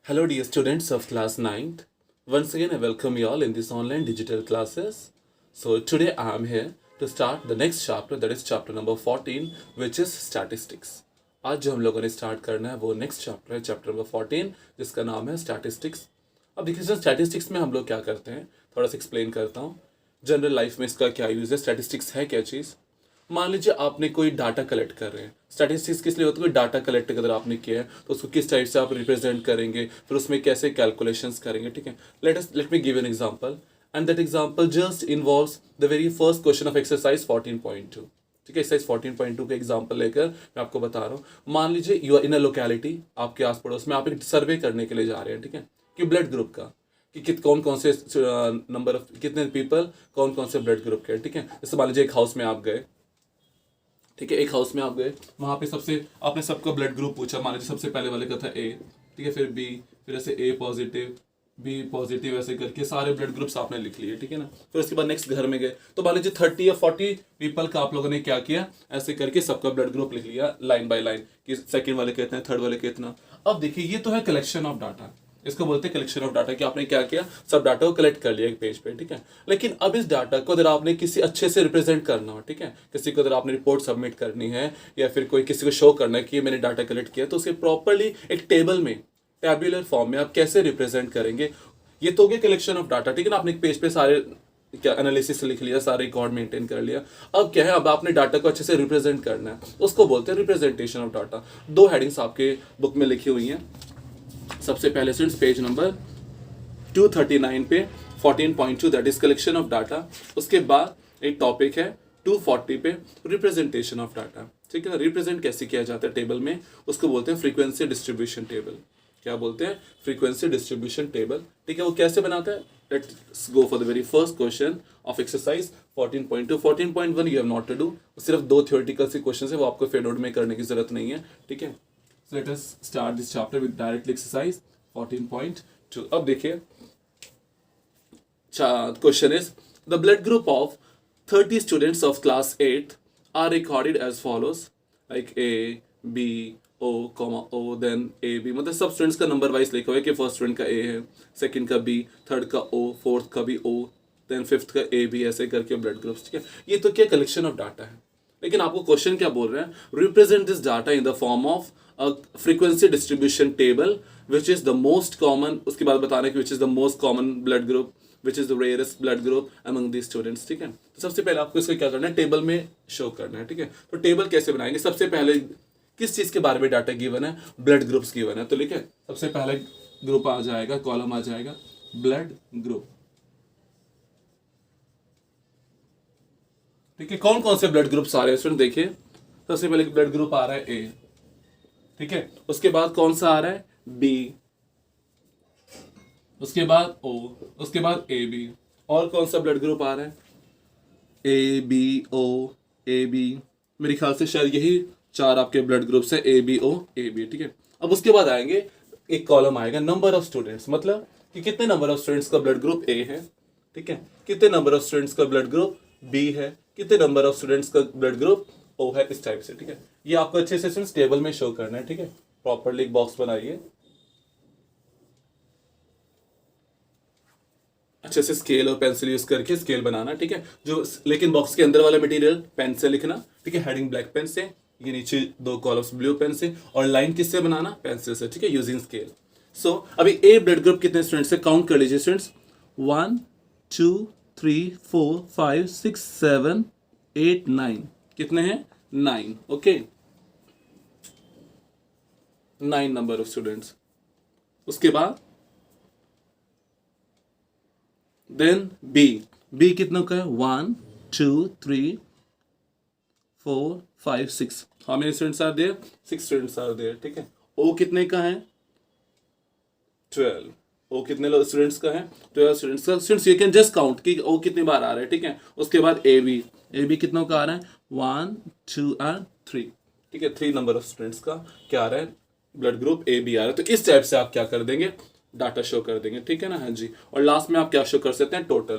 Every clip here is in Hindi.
Hello, dear students of class 9th. Once again, I welcome you all in this online digital classes. So, today I am here to start the next chapter, that is chapter number 14, which is statistics. आज जो हम लोगों ने स्टार्ट करना है वो नेक्स्ट चैप्टर है, चैप्टर नंबर 14, जिसका नाम है स्टैटिस्टिक्स. अब देखिए, स्टैटिस्टिक्स में हम लोग क्या करते हैं, थोड़ा सा एक्सप्लेन करता हूँ. जनरल लाइफ में इसका क्या यूज़ है, स्टैटिस्टिक्स है क्या चीज़. मान लीजिए आपने कोई डाटा कलेक्ट कर रहे हैं. स्टैटिस्टिक्स किस लिए होता है, कोई डाटा कलेक्ट अगर आपने किया है तो उसको किस टाइप से आप रिप्रेजेंट करेंगे, फिर उसमें कैसे कैलकुलेशंस करेंगे. ठीक है, let me give an example, and that example just involves the very first question of exercise 14.2. ठीक है, एक्सरसाइज 14.2 का एग्जांपल लेकर मैं आपको बता रहा हूँ. मान लीजिए you are in a locality, आपके आस पड़ोस में आप एक सर्वे करने के लिए जा रहे हैं. ठीक है, कि ब्लड ग्रुप का, कि कौन कौन से नंबर ऑफ कितने पीपल कौन कौन से ब्लड ग्रुप के. ठीक है, जैसे मान लीजिए एक हाउस में आप गए. ठीक है, एक हाउस में आप गए, वहाँ पे सबसे आपने सबका ब्लड ग्रुप पूछा. मान लीजिए सबसे पहले वाले का था ए. ठीक है, फिर बी, फिर ऐसे ए पॉजिटिव, बी पॉजिटिव, ऐसे करके सारे ब्लड ग्रुप्स आपने लिख लिए. ठीक है ना, फिर उसके बाद नेक्स्ट घर में गए तो मान लीजिए 30 या 40 पीपल का आप लोगों ने क्या किया, ऐसे करके सबका ब्लड ग्रुप लिख लिया लाइन बाय लाइन, कि सेकंड वाले कितना है, थर्ड वाले कितना. अब देखिए, ये तो है कलेक्शन ऑफ डाटा. इसको बोलते हैं कलेक्शन ऑफ डाटा, कि आपने क्या किया, सब डाटा को कलेक्ट कर लिया एक पेज पे. ठीक है, लेकिन अब इस डाटा को अगर आपने किसी अच्छे से रिप्रेजेंट करना हो, ठीक है, किसी को अगर आपने रिपोर्ट सबमिट करनी है या फिर कोई किसी को शो करना है कि मैंने डाटा कलेक्ट किया, तो उसे प्रॉपरली एक टेबल में, टैब्यूलर फॉर्म में आप कैसे रिप्रेजेंट करेंगे. ये तो हो गया कलेक्शन ऑफ डाटा. ठीक है ना, आपने एक पेज पे सारे क्या एनालिसिस लिख लिया, सारे रिकॉर्ड मेंटेन कर लिया. अब क्या है, अब आपने डाटा को अच्छे से रिप्रेजेंट करना है, उसको बोलते हैं रिप्रेजेंटेशन ऑफ डाटा. दो हेडिंग्स आपके बुक में लिखी हुई हैं. सबसे पहले स्टूडेंट्स पेज नंबर 239 पे 14.2 that is collection of data. उसके बाद एक टॉपिक है 240 पे रिप्रेजेंटेशन ऑफ डाटा. ठीक है ना, रिप्रेजेंट कैसे किया जाता है टेबल में, उसको बोलते हैं फ्रीक्वेंसी डिस्ट्रीब्यूशन टेबल. क्या बोलते हैं, फ्रीक्वेंसी डिस्ट्रीब्यूशन टेबल. ठीक है, वो कैसे बनाता है, let's go for the very first question of exercise 14.2. 14.1 you have not to do, सिर्फ दो थ्योरेटिकल से क्वेश्चन है, वो आपको फेड आउट में करने की जरूरत नहीं है. ठीक है, so let us start this chapter with directly exercise 14.2. अब देखिए, question is the blood group of 30 students of class 8 are recorded as follows, like A, B, O, O, then A, B. मतलब सब स्टूडेंट्स का नंबर वाइज लिखा हुआ है कि फर्स्ट स्टूडेंट का A है, सेकंड का B, थर्ड का O, फोर्थ का भी O, देन फिफ्थ का A, B, ऐसे करके ब्लड ग्रुप्स. ठीक है, ये तो क्या कलेक्शन ऑफ डाटा है. लेकिन आपको क्वेश्चन क्या बोल रहे हैं, represent this data in the form of a frequency distribution table which is the most common. उसके बाद बताना कि which is the most common blood group, which is the rarest blood group among the students. ठीक है, तो सबसे पहले आपको इसको क्या करना है, टेबल में शो करना है. ठीक है, तो टेबल कैसे बनाएंगे, सबसे पहले किस चीज के बारे में डाटा गिवन है, ब्लड ग्रुप्स गिवन है. तो लिखे, सबसे पहले ग्रुप आ जाएगा, कॉलम आ जाएगा ब्लड ग्रुप. ठीक है, कौन कौन से ब्लड ग्रुप्स आ रहे हैं स्टूडेंट, देखिए सबसे पहले ब्लड ग्रुप आ रहा है ए. ठीक है, उसके बाद कौन सा आ रहा है, बी, उसके बाद ओ, उसके बाद ए बी. और कौन सा ब्लड ग्रुप आ रहा है, A B O A B. मेरे ख्याल से शायद यही चार आपके ब्लड ग्रुप्स है, A B O A B. ठीक है, अब उसके बाद आएंगे, एक कॉलम आएगा नंबर ऑफ स्टूडेंट्स, मतलब कि कितने नंबर ऑफ स्टूडेंट्स का ब्लड ग्रुप ए है. ठीक है, कितने नंबर ऑफ स्टूडेंट्स का ब्लड ग्रुप बी है, कितने नंबर ऑफ स्टूडेंट्स का ब्लड ग्रुप ओ है, इस टाइप से. ठीक है, ये आपको अच्छे से स्टूडेंट्स टेबल में शो करना है. ठीक है, प्रॉपरली एक बॉक्स बनाइए, अच्छे से स्केल और पेंसिल यूज करके स्केल बनाना. ठीक है, जो लेकिन बॉक्स के अंदर वाला मटेरियल पेन से लिखना. ठीक है, हेडिंग ब्लैक पेन से, ये नीचे दो कॉलम्स ब्लू पेन से, और लाइन किससे बनाना, पेंसिल से. ठीक है, यूजिंग स्केल. सो अभी ए ब्लड ग्रुप कितने स्टूडेंट्स से काउंट कर लीजिए स्टूडेंट्स, 1 2 3 4 5 6 7 8 9. कितने हैं, 9. Okay, 9 number of students. उसके बाद देन बी, बी कितनों का है, 1 2 3 4 5 6. How many students are there, 6 students are there. ठीक है, ओ कितने का है, 12. ओ कितने स्टूडेंट्स का है, 12 स्टूडेंट्स का. Students you can just count कि ओ कितनी बार आ रहा है. ठीक है, उसके बाद ए बी, ए बी कितनों का आ रहा है, 1 2 और 3. ठीक है, 3 नंबर ऑफ स्टूडेंट्स का क्या आ रहा है, ब्लड ग्रुप ए बी आ रहा है. तो इस टाइप से आप क्या कर देंगे, डाटा शो कर देंगे. ठीक है ना, हाँ जी. और लास्ट में आप क्या शो कर सकते हैं, टोटल,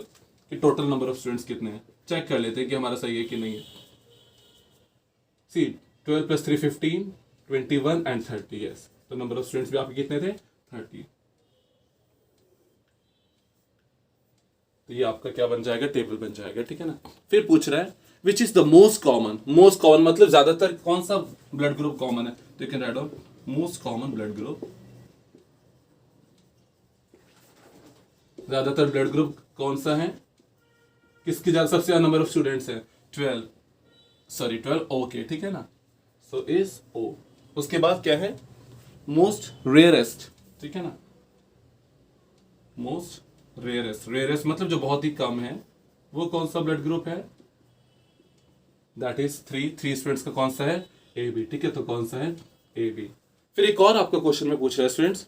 कि टोटल नंबर ऑफ स्टूडेंट्स कितने हैं. चेक कर लेते हैं कि हमारा सही है कि नहीं है. सी 12 + 3 15, 21 एंड 30. यस, तो नंबर ऑफ स्टूडेंट्स भी आपके कितने थे, 30. तो ये आपका क्या बन जाएगा, टेबल बन जाएगा, ठीक है ना। फिर पूछ रहा है which is the most common मतलब ज्यादातर कौन सा ब्लड ग्रुप कॉमन है, तो you can write down most common blood group. ज्यादातर ब्लड ग्रुप कौन सा है, किसकी ज्यादा सबसे ज्यादा नंबर ऑफ स्टूडेंट्स है, 12 ओके, ठीक है ना। सो इज ओ। उसके बाद क्या है, मोस्ट रेयरेस्ट, ठीक है ना। मोस्ट रेयरेस्ट मतलब जो बहुत ही कम है, वो कौन सा ब्लड ग्रुप है, दैट इज 3 स्टूडेंट्स का कौन सा है, ए बी, ठीक है। तो कौन सा है, ए बी। फिर एक और आपका क्वेश्चन में पूछ रहा है स्टूडेंट्स,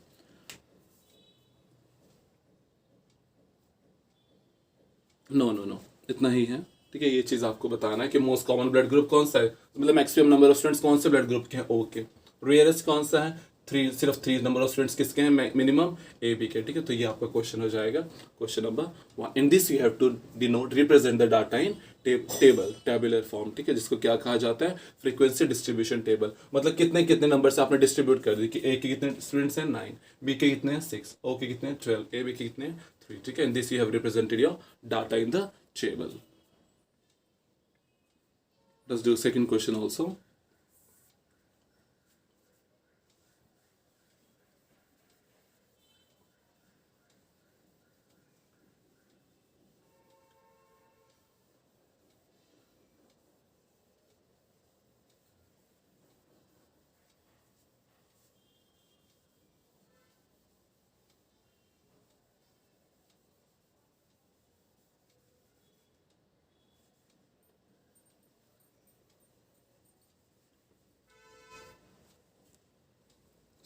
नो इतना ही है, ठीक है। ये चीज आपको बताना है कि मोस्ट कॉमन ब्लड ग्रुप कौन सा है, मतलब मैक्सिमम नंबर ऑफ स्टूडेंट्स कौन से ब्लड ग्रुप के हैं, ओके। रेयरेस्ट कौन सा है, 3, सिर्फ 3 नंबर ऑफ स्टूडेंट्स किसके हैं, मिनिमम ए बी के, ठीक है। तो ये आपका क्वेश्चन हो जाएगा question number 1। In this you have to denote represent the data in tabular form, ठीक है, जिसको क्या कहा जाता है, फ्रीक्वेंसी डिस्ट्रीब्यूशन टेबल। मतलब कितने कितने नंबर से आपने डिस्ट्रीब्यूट कर दी कि ए के कितने स्टूडेंट्स हैं 9, बी के कितने हैं 6, ओ के कितने हैं 12, ए बी के कितने हैं 3, ठीक है। इन this you have represented your data in the table. Let's do second question also.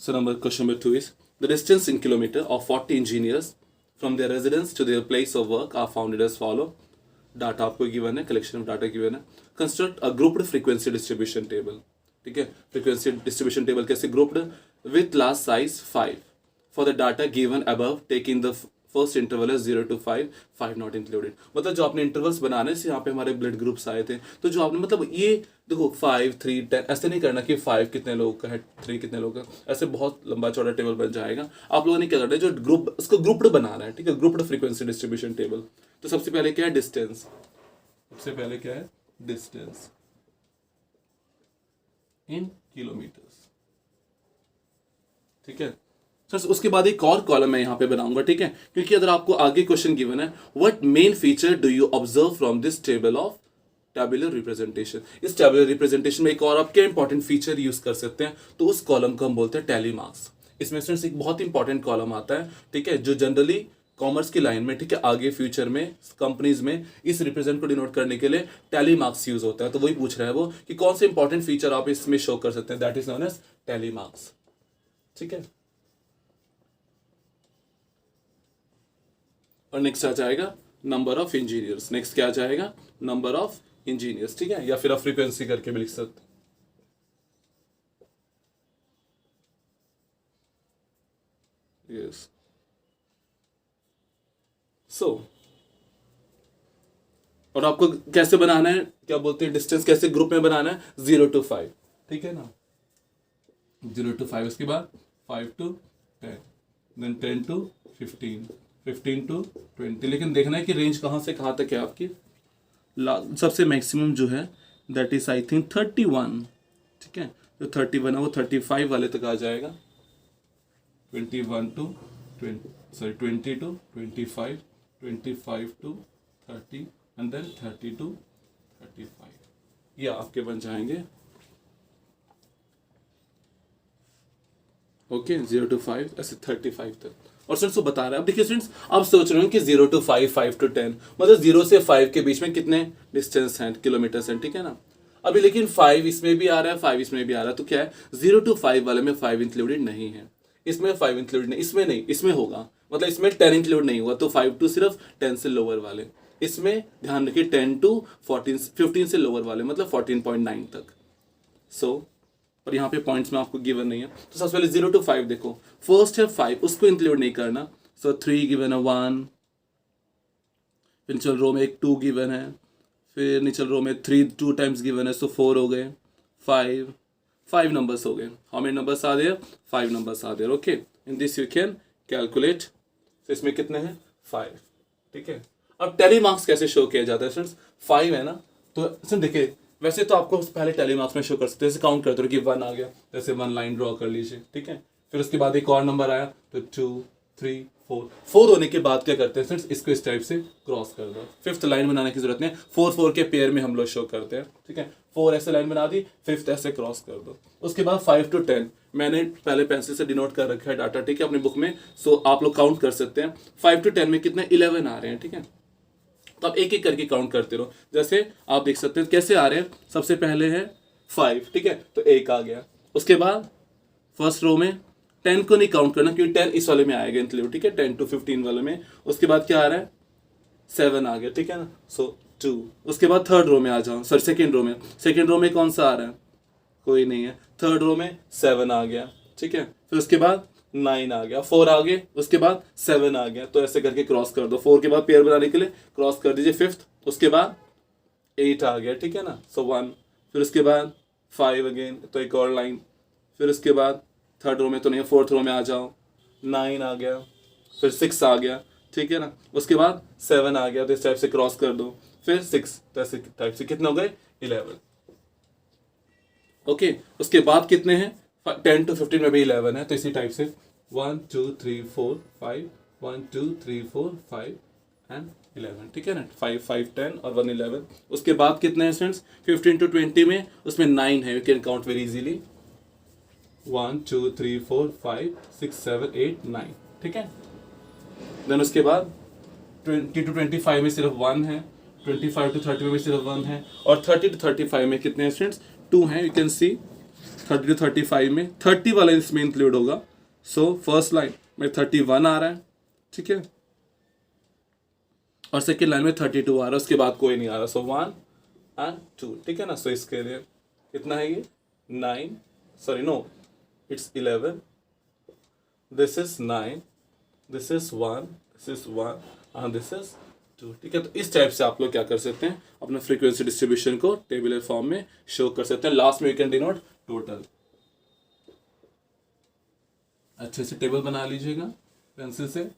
So question number 2 is the distance in kilometer of 40 engineers from their residence to their place of work are founded as follow. Data आपको गिवन है, कलेक्शन ऑफ डाटा गिवन है। Construct a grouped frequency distribution table, ठीक है। फ्रीक्वेंसी डिस्ट्रीब्यूशन टेबल कैसे, grouped with last size 5 for the data given above taking the first interval है 0 to 5, 5 नॉट इंक्लूडेड। मतलब जो आपने इंटरवल्स बनाने से यहाँ पे हमारे ब्लड ग्रुप्स आए थे, तो जो आपने मतलब ये देखो 5, 3, 10 ऐसे नहीं करना कि 5 कितने लोगों का है, 3 कितने लोगों का, ऐसे बहुत लंबा चौड़ा टेबल बन जाएगा। आप लोगों ने क्या करना है, जो ग्रुप उसको ग्रुप्ड बनाना है, ठीक है, ग्रुप्ड फ्रीक्वेंसी डिस्ट्रीब्यूशन टेबल। तो सबसे पहले क्या है, डिस्टेंस, सबसे पहले क्या है, डिस्टेंस इन किलोमीटर्स, ठीक है सर। उसके बाद एक और कॉलम मैं यहाँ पे बनाऊंगा, ठीक है, क्योंकि अगर आपको आगे क्वेश्चन गिवन है, what main feature do you observe from this table of tabular representation. इस टैबुलर रिप्रेजेंटेशन में एक और आप क्या इंपॉर्टेंट फीचर यूज कर सकते हैं, तो उस कॉलम को हम बोलते हैं टैली मार्क्स। इसमें स्टूडेंट्स एक बहुत इंपॉर्टेंट कॉलम आता है, ठीक है, जो जनरली कॉमर्स की लाइन में, ठीक है, आगे फ्यूचर में कंपनीज में इस रिप्रेजेंट को डिनोट करने के लिए टैली मार्क्स यूज होता है। तो वही पूछ रहा है वो कि कौन से इंपॉर्टेंट फीचर आप इसमें शो कर सकते हैं, that is known as tally marks, ठीक है। और नेक्स्ट आ जाएगा नंबर ऑफ इंजीनियर्स, नेक्स्ट क्या आ जाएगा, नंबर ऑफ इंजीनियर्स, ठीक है, या फिर आप फ्रीक्वेंसी करके भी लिख सकते हैं। यस, सो और आपको कैसे बनाना है, क्या बोलते हैं, डिस्टेंस कैसे ग्रुप में बनाना है, 0 to 5, ठीक है ना, 0 to 5, उसके बाद 5 to 10, देन 10 to 15, 15 to 20। लेकिन देखना है कि रेंज कहाँ से कहाँ तक है आपकी। सबसे मैक्सिमम जो है दैट इज आई थिंक 31, ठीक है, जो 31 है वो 35 वाले तक आ जाएगा, 21 to 20 to 25, 25 to 30 and then 30 to 35, ये आपके बन जाएंगे, ओके, 0 to 5 ऐसे 35 तक। और स्टूडेंट्स को बता रहा है, अब देखिए स्टूडेंट्स, आप सोच रहे हो कि 0 to 5, 5 to 10, मतलब 0 से 5 के बीच में कितने डिस्टेंस हैं, किलोमीटर्स हैं, ठीक है ना। अभी लेकिन 5 इसमें भी आ रहा है, 5 इसमें भी आ रहा है, तो क्या है, 0 to 5 वाले में 5 इंक्लूडेड नहीं है, इसमें 5 इंक्लूडेड नहीं, इसमें नहीं, इसमें होगा, मतलब इसमें 10 इंक्लूड नहीं हुआ, तो 5 to सिर्फ 10 से लोअर वाले, इसमें ध्यान रखिए 10 to 14, 15 से लोअर वाले, मतलब 14.9 तक। सो और यहाँ पे पॉइंट्स में आपको गिवन नहीं है, तो सबसे पहले 0 to 5 देखो, फर्स्ट है 5, उसको इंक्लूड नहीं करना, सो 3 गिवन है 1, फिर नीचे रो में एक 2 गिवन है, फिर नीचे रो में 3 2 टाइम्स गिवन है, सो 4 हो गए, 5 नंबर्स हो गए। How many numbers are there, 5 numbers are there, okay. In this you can calculate, तो इसमें कितने हैं, 5, ठीक है। अब टैली मार्क्स कैसे शो किया जाता है स्टूडेंट्स? 5 है ना, तो स्टूडेंट देखिए वैसे तो आपको पहले टैली मार्क्स में शो कर सकते हैं, जैसे काउंट करते हो कि 1 आ गया, जैसे 1 लाइन ड्रॉ कर लीजिए, ठीक है। फिर उसके बाद एक और नंबर आया तो 2 3 4 होने के बाद क्या करते हैं फ्रेंड्स, इसको इस टाइप से क्रॉस कर दो। 5th लाइन बनाने की जरूरत नहीं है, 4 के पेयर में हम लोग शो करते हैं, ठीक है। 4 ऐसे लाइन बना दी, 5th ऐसे क्रॉस कर दो। उसके बाद 5 to 10 मैंने पहले पेंसिल से डिनोट कर रखा है डाटा, ठीक है, अपनी बुक में। सो आप लोग काउंट कर सकते हैं 5 to 10 में कितने 11 आ रहे हैं, ठीक है। तो आप एक एक करके काउंट करते रहो, जैसे आप देख सकते हैं कैसे आ रहे हैं। सबसे पहले है 5, ठीक है, तो 1 आ गया। उसके बाद फर्स्ट रो में 10 को नहीं काउंट करना क्योंकि 10 इस वाले में आएगा इंक्लूड, ठीक है, 10 to 15 वाले में। उसके बाद क्या आ रहा है 7 आ गया, ठीक है ना, सो 2। उसके बाद थर्ड रो में आ जाओ, सॉरी सेकेंड रो में कौन सा आ रहा है, कोई नहीं है। थर्ड रो में 7 आ गया, ठीक है। फिर उसके बाद 9 आ गया, 4 आ गए, उसके बाद 7 आ गया, तो ऐसे करके क्रॉस कर दो। 4 के बाद पेयर बनाने के लिए क्रॉस कर दीजिए 5th। उसके बाद 8 आ गया, ठीक है ना, सो 1। फिर उसके बाद 5 अगेन, तो एक और लाइन। फिर उसके बाद थर्ड रो में तो नहीं है, 4th रो में आ जाओ, 9 आ गया, फिर 6 आ गया, ठीक है ना। उसके बाद 7 आ गया, तो इस टाइप से क्रॉस कर दो। फिर 6, तो ऐसे टाइप से कितने हो गए 11। ओके, उसके बाद कितने हैं 10 to 15 में भी 11 है, तो इसी टाइप से 1 2 3 4 5 1 2 3 4 5 एंड 11, ठीक है ना। 5 5 10 और 1 11। उसके बाद कितने हैं स्टूडेंट्स 15 to 20 में, उसमें 9 है, you can count very easily 1 2 3 4 5 6 7 8 9, ठीक है। देन उसके बाद 20 to 25 में सिर्फ 1 है, 25 to 30 में भी सिर्फ 1 है, और 30 to 35 में कितने हैं स्टूडेंट्स 2 हैं, यू कैन सी। 30 to 35 में 30 वाला इसमें इंक्लूड होगा, सो फर्स्ट लाइन में 31 आ रहा है, ठीक है, और सेकेंड लाइन में 32 आ रहा है। उसके बाद कोई नहीं आ रहा, सो 1 and 2, ठीक है ना। सो इसके लिए कितना है ये 9, sorry no it's 11, this is 9, this is 1, this is 1 and this is 2, ठीक है। तो इस टाइप से आप लोग क्या कर सकते हैं, अपना फ्रीक्वेंसी डिस्ट्रीब्यूशन को टेबुलर फॉर्म में शो कर सकते हैं। लास्ट में यू कैन डिनोट टोटल। अच्छे से टेबल बना लीजिएगा पेंसिल से।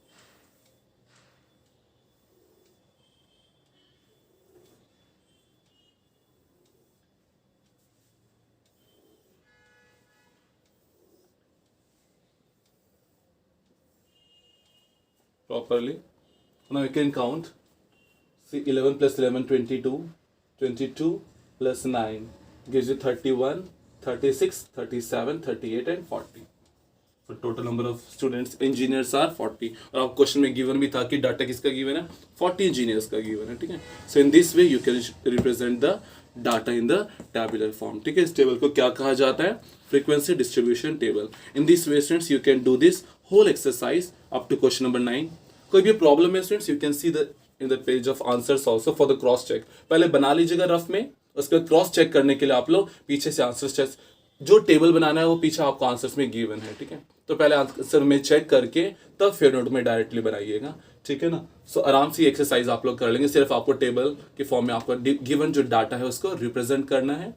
properly. Now you can count. See 11 plus 11 22. 22 plus 9 gives you 31, 36, 37, 38 and 40. So total number of students engineers are 40. और आप क्वेश्चन में गिवन भी था कि डाटा किसका गिवन है 40 इंजीनियर्स का गिवन है, ठीक है। So in this way you can represent the data in the tabular form, ठीक है। इस टेबल को क्या कहा जाता है frequency distribution table. In this way students you can do this whole exercise up to question number 9। कोई भी प्रॉब्लम है students you can see the in the page of answers also for the cross check. पहले बना लीजिएगा रफ में, उसके बाद क्रॉस चेक करने के लिए आप लोग पीछे से आंसर्स चेक, जो टेबल बनाना है वो पीछे आपको आंसर्स में गिवन है, ठीक है। तो पहले आंसर में चेक करके तब फिर नोट में डायरेक्टली बनाइएगा, ठीक है ना। सो आराम से एक्सरसाइज आप लोग कर लेंगे। सिर्फ आपको टेबल के फॉर्म में आपको गिवन जो डाटा है उसको रिप्रेजेंट करना है।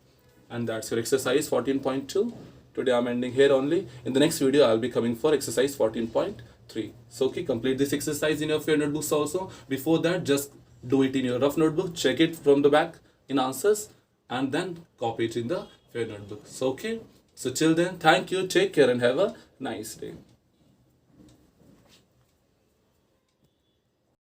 And that's your exercise 14.2. Today I'm ending here only. In the next video I'll be coming for exercise 14.3. So okay, complete this exercise in your fair notebooks also. Before that, just do it in your rough notebook, check it from the back in answers, and then copy it in the fair notebook. So okay, so till then, thank you, take care and have a nice day.